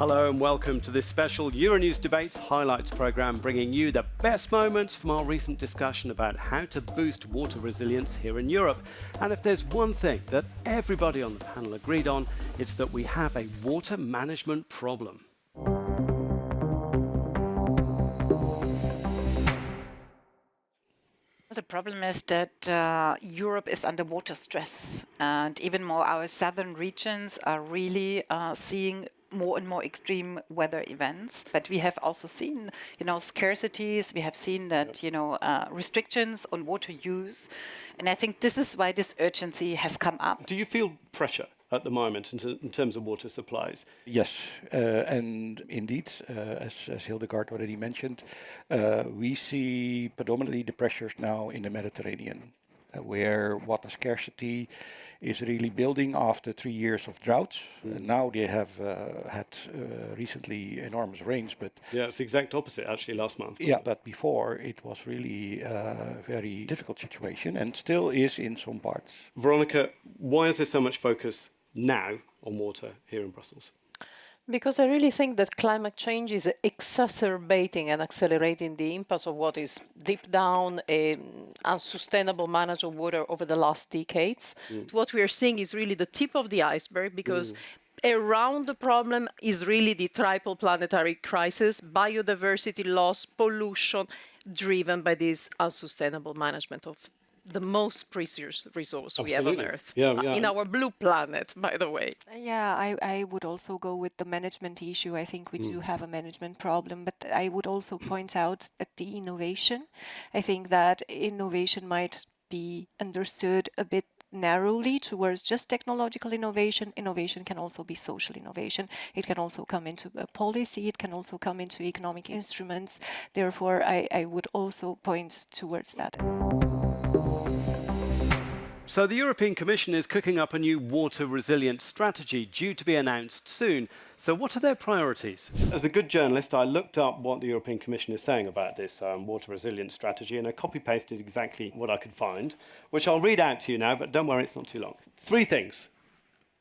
Hello and welcome to this special Euronews Debates highlights programme, bringing you the best moments from our recent discussion about how to boost water resilience here in Europe. And if there's one thing that everybody on the panel agreed on, it's that we have a water management problem. The problem is that Europe is under water stress, and even more our southern regions are really seeing more and more extreme weather events. But we have also seen, scarcities. We have seen that, restrictions on water use. And I think this is why this urgency has come up. Do you feel pressure at the moment in terms of water supplies? Yes, and indeed, as Hildegard already mentioned, we see predominantly the pressures now in the Mediterranean, where water scarcity is really building after 3 years of droughts. Now they have had recently enormous rains, but... Yeah, it's the exact opposite actually last month. Yeah, but before it was really a very difficult situation and still is in some parts. Veronica, why is there so much focus now on water here in Brussels? Because I really think that climate change is exacerbating and accelerating the impact of what is deep down unsustainable management of water over the last decades. What we are seeing is really the tip of the iceberg, because around the problem is really the triple planetary crisis, biodiversity loss, pollution, driven by this unsustainable management of the most precious resource we have on Earth. In our blue planet, by the way. Yeah, I would also go with the management issue. I think we do have a management problem, but I would also point out at the innovation. I think that innovation might be understood a bit narrowly towards just technological innovation. Innovation can also be social innovation. It can also come into a policy. It can also come into economic instruments. Therefore, I would also point towards that. So the European Commission is cooking up a new water resilience strategy due to be announced soon. So what are their priorities? As a good journalist, I looked up what the European Commission is saying about this water resilience strategy, and I copy-pasted exactly what I could find, which I'll read out to you now, but don't worry, it's not too long. 3 things.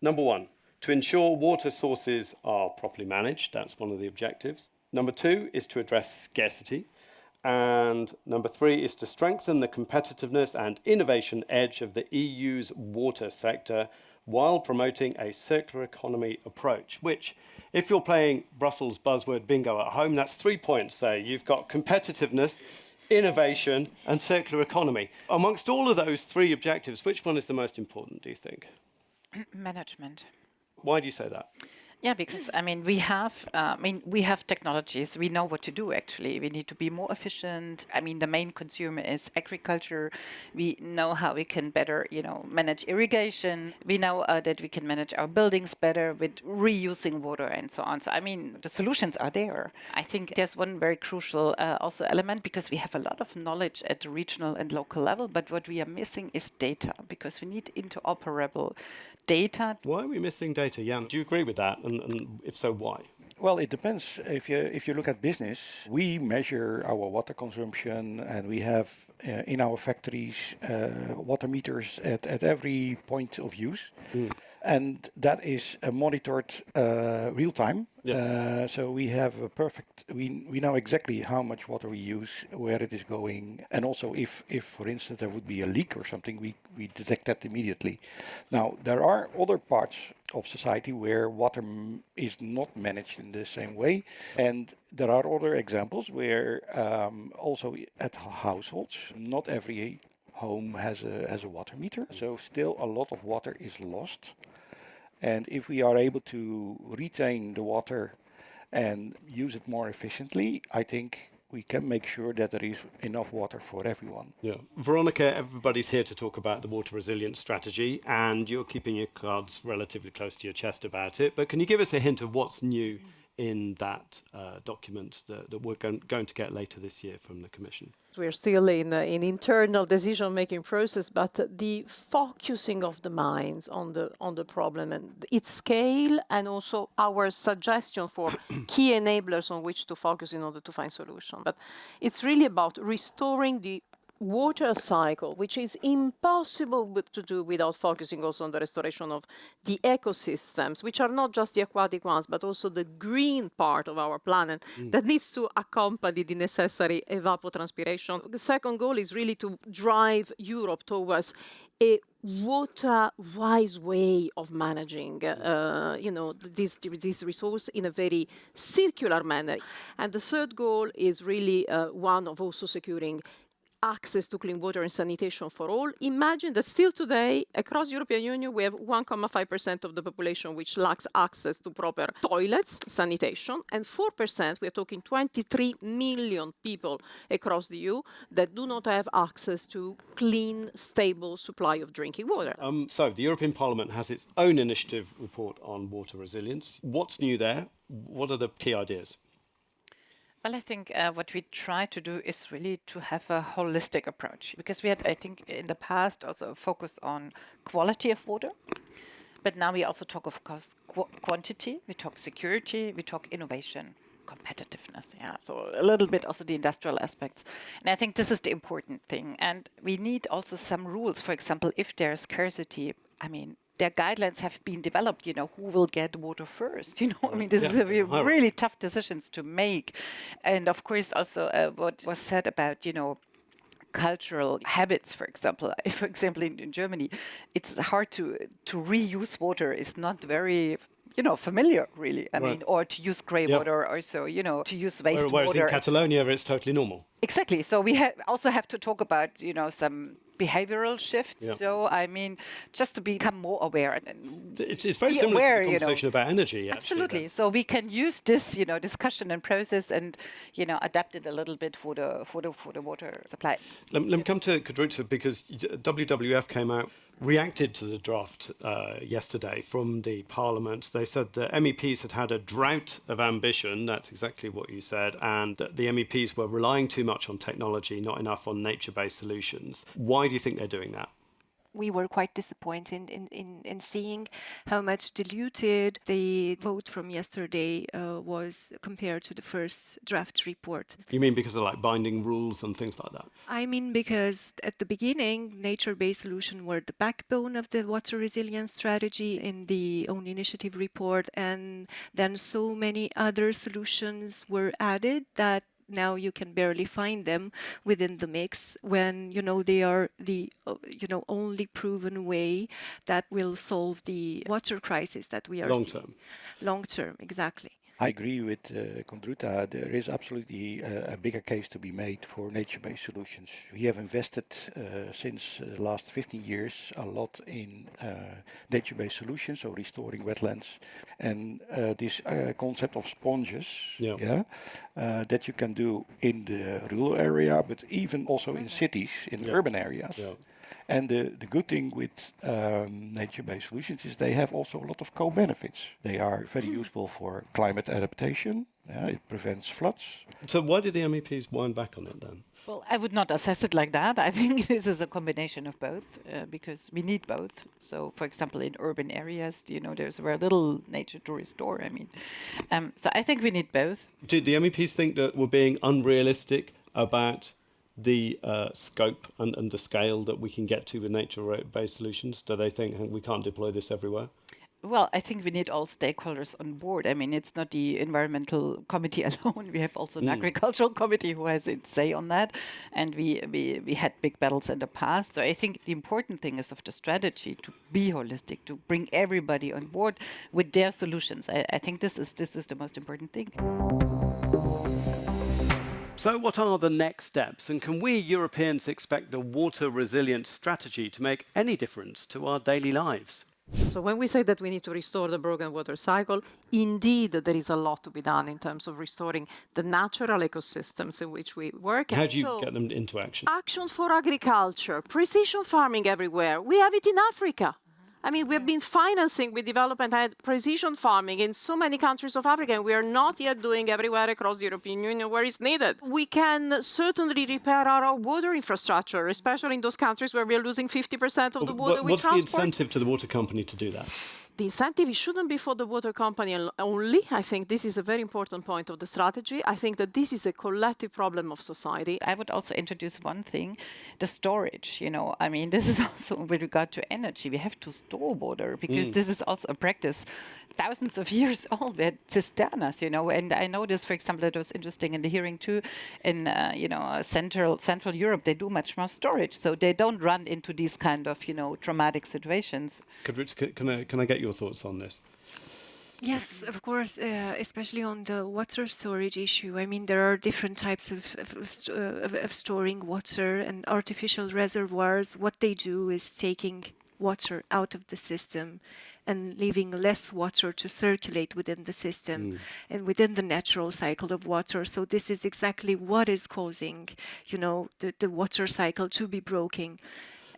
Number 1, to ensure water sources are properly managed. That's one of the objectives. Number 2 is to address scarcity. And number 3 is to strengthen the competitiveness and innovation edge of the EU's water sector while promoting a circular economy approach, which, if you're playing Brussels buzzword bingo at home, that's 3 points. So you've got competitiveness, innovation, and circular economy. Amongst all of those 3 objectives, which one is the most important, do you think? Management. Why do you say that? Yeah, because we have technologies. We know what to do. Actually, we need to be more efficient. The main consumer is agriculture. We know how we can better, manage irrigation. We know that we can manage our buildings better with reusing water and so on. So the solutions are there. I think there's one very crucial also element, because we have a lot of knowledge at the regional and local level, but what we are missing is data, because we need interoperable data. Why are we missing data, Jan? Do you agree with that? And if so, why? Well, it depends. If you look at business, we measure our water consumption, and we have in our factories water meters at every point of use. And that is monitored real time. Yeah. So we have a perfect, we know exactly how much water we use, where it is going, and also if for instance there would be a leak or something, we detect that immediately. Now there are other parts of society where water is not managed in the same way, and there are other examples where also at households, not every home has a water meter, so still a lot of water is lost. And if we are able to retain the water and use it more efficiently, I think we can make sure that there is enough water for everyone. Yeah. Veronica, everybody's here to talk about the water resilience strategy, and you're keeping your cards relatively close to your chest about it. But can you give us a hint of what's new in that document that we're going to get later this year from the Commission? We're still in internal decision-making process, but the focusing of the minds on the problem and its scale, and also our suggestion for key enablers on which to focus in order to find solutions. But it's really about restoring the water cycle, which is impossible to do without focusing also on the restoration of the ecosystems, which are not just the aquatic ones, but also the green part of our planet that needs to accompany the necessary evapotranspiration. The second goal is really to drive Europe towards a water-wise way of managing, this resource in a very circular manner. And the third goal is really one of also securing access to clean water and sanitation for all. Imagine that still today, across European Union, we have 1.5% of the population which lacks access to proper toilets, sanitation, and 4%, we are talking 23 million people across the EU, that do not have access to clean, stable supply of drinking water. So the European Parliament has its own initiative report on water resilience. What's new there? What are the key ideas? Well, I think what we try to do is really to have a holistic approach, because we had, I think, in the past also a focus on quality of water, but now we also talk, of course, quantity, we talk security, we talk innovation, competitiveness, so a little bit also the industrial aspects. And I think this is the important thing. And we need also some rules. For example, if there's scarcity, I mean, their guidelines have been developed, who will get water first, I mean, this is a really tough decisions to make. And of course, also what was said about, cultural habits, for example. For example, in Germany, it's hard to reuse water. It's not very familiar, really. I mean, or to use grey water, or so, to use wastewater. Whereas in Catalonia, it's totally normal. Exactly. So we also have to talk about, some behavioral shifts. Yeah. So, I mean, just to become more aware. It's very similar to the conversation about energy, absolutely. So we can use this, discussion and process and, adapt it a little bit for the water supply. Let me come to Codruta, because WWF came out, reacted to the draft yesterday from the Parliament. They said the MEPs had a drought of ambition. That's exactly what you said. And the MEPs were relying too much on technology, not enough on nature-based solutions. Why do you think they're doing that? We were quite disappointed in seeing how much diluted the vote from yesterday was compared to the first draft report. You mean because of like binding rules and things like that? I mean because at the beginning, nature-based solutions were the backbone of the water resilience strategy in the own initiative report, and then so many other solutions were added that now you can barely find them within the mix when, they are the, only proven way that will solve the water crisis that we are seeing. Long term, exactly. I agree with Codruta. There is absolutely a bigger case to be made for nature-based solutions. We have invested since the last 15 years a lot in nature-based solutions, so restoring wetlands, and this concept of sponges, that you can do in the rural area, but even also in cities, in urban areas. Yeah. And the good thing with nature-based solutions is they have also a lot of co-benefits. They are very useful for climate adaptation. It prevents floods. So why did the MEPs wind back on it then? Well, I would not assess it like that. I think this is a combination of both, because we need both. So, for example, in urban areas, there's very little nature to restore. I mean, so I think we need both. Did the MEPs think that we're being unrealistic about the scope and the scale that we can get to with nature-based solutions? Do they think we can't deploy this everywhere? Well, I think we need all stakeholders on board. I mean, it's not the environmental committee alone. We have also an agricultural committee who has its say on that. And we had big battles in the past. So I think the important thing is of the strategy to be holistic, to bring everybody on board with their solutions. I think this is the most important thing. So what are the next steps, and can we Europeans expect the water resilience strategy to make any difference to our daily lives? So when we say that we need to restore the broken water cycle, indeed there is a lot to be done in terms of restoring the natural ecosystems in which we work. How do you get them into action? Action for agriculture, precision farming everywhere. We have it in Africa. I mean, we've been financing with development and precision farming in so many countries of Africa, and we are not yet doing everywhere across the European Union where it's needed. We can certainly repair our water infrastructure, especially in those countries where we are losing 50% of the water we transport. What's the incentive to the water company to do that? the incentive shouldn't be for the water company only. I think this is a very important point of the strategy. I think that this is a collective problem of society. I would also introduce one thing, the storage. I mean, this is also with regard to energy. We have to store water because this is also a practice thousands of years old. We had cisternas, and I noticed, for example, that was interesting in the hearing too. In Central Europe, they do much more storage, so they don't run into these kind of traumatic situations. Codruta, can I get your thoughts on this? Yes, of course, especially on the water storage issue. I mean, there are different types of storing water, and artificial reservoirs. What they do is taking water out of the system and leaving less water to circulate within the system and within the natural cycle of water. So this is exactly what is causing, the water cycle to be broken.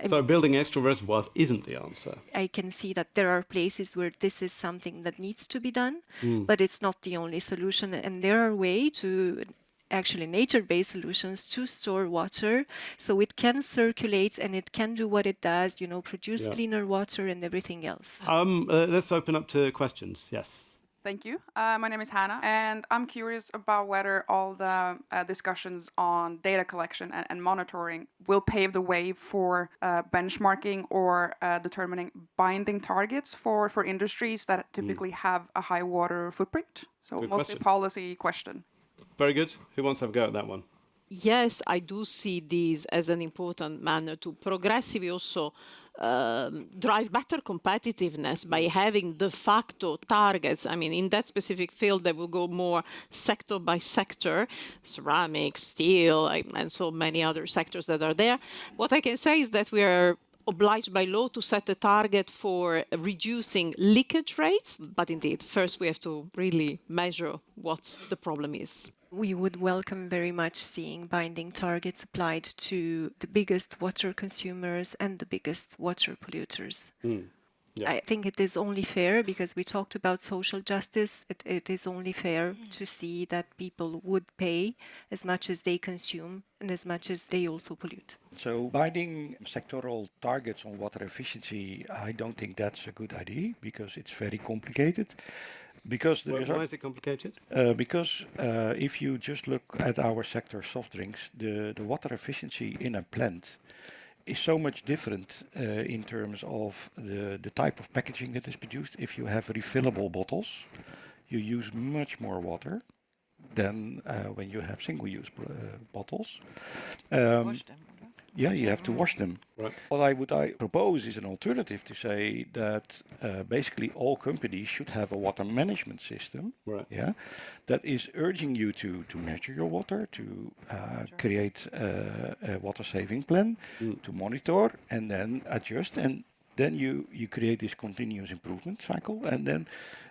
So building extra reservoirs isn't the answer. I can see that there are places where this is something that needs to be done, but it's not the only solution. And there are ways to actually nature-based solutions to store water so it can circulate and it can do what it does, produce cleaner water and everything else. Let's open up to questions. Yes. Thank you. My name is Hannah, and I'm curious about whether all the discussions on data collection and monitoring will pave the way for benchmarking or determining binding targets for industries that typically have a high water footprint. So Good mostly question. policy question. Very good. Who wants to have a go at that one? Yes, I do see these as an important manner to progressively also drive better competitiveness by having de facto targets. I mean, in that specific field, they will go more sector by sector, ceramics, steel, and so many other sectors that are there. What I can say is that we are obliged by law to set a target for reducing leakage rates. But indeed, first we have to really measure what the problem is. We would welcome very much seeing binding targets applied to the biggest water consumers and the biggest water polluters. Yeah. I think it is only fair, because we talked about social justice, it is only fair to see that people would pay as much as they consume and as much as they also pollute. So binding sectoral targets on water efficiency, I don't think that's a good idea because it's very complicated. Because Why is it complicated? Because if you just look at our sector, soft drinks, the water efficiency in a plant is so much different in terms of the type of packaging that is produced. If you have refillable bottles, you use much more water than when you have single-use bottles. Wash them. Yeah, you have to wash them. Right. What I would propose is an alternative to say that basically all companies should have a water management system. Right. Yeah, that is urging you to measure your water, to create a water saving plan, to monitor and then adjust, and then you create this continuous improvement cycle, and then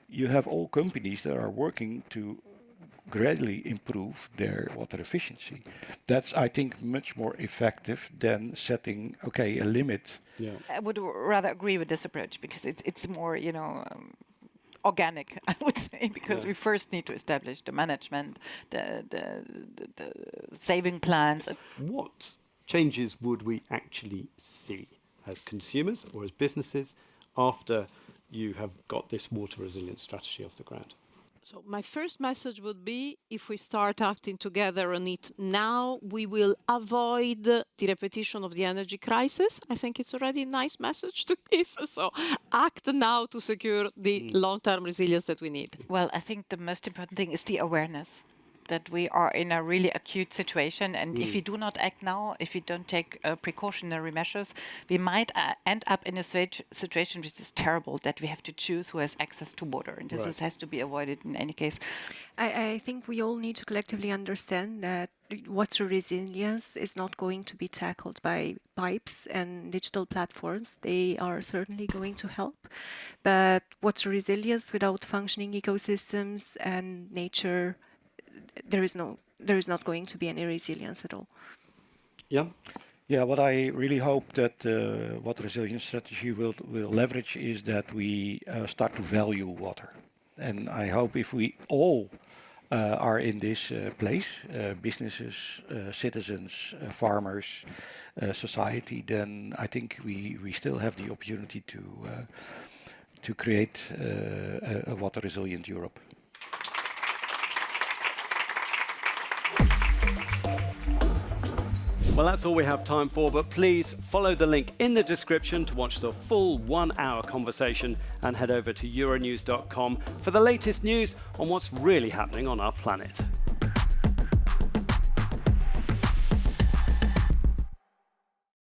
you have all companies that are working to gradually improve their water efficiency. That's, I think, much more effective than setting, a limit. Yeah. I would rather agree with this approach because it's more, organic, I would say, because we first need to establish the management, the saving plans. What changes would we actually see as consumers or as businesses after you have got this water resilience strategy off the ground? So my first message would be, if we start acting together on it now, we will avoid the repetition of the energy crisis. I think it's already a nice message to give. So act now to secure the long-term resilience that we need. Well, I think the most important thing is the awareness that we are in a really acute situation. And if we do not act now, if we don't take precautionary measures, we might end up in a situation which is terrible, that we have to choose who has access to water. And this has to be avoided in any case. I think we all need to collectively understand that water resilience is not going to be tackled by pipes and digital platforms. They are certainly going to help. But water resilience without functioning ecosystems and nature, there is not going to be any resilience at all. Yeah. Yeah, what I really hope that what the resilience strategy will leverage is that we start to value water. And I hope if we all are in this place, businesses, citizens, farmers, society, then I think we still have the opportunity to create a water resilient Europe. Well, that's all we have time for, but please follow the link in the description to watch the full 1-hour conversation and head over to euronews.com for the latest news on what's really happening on our planet.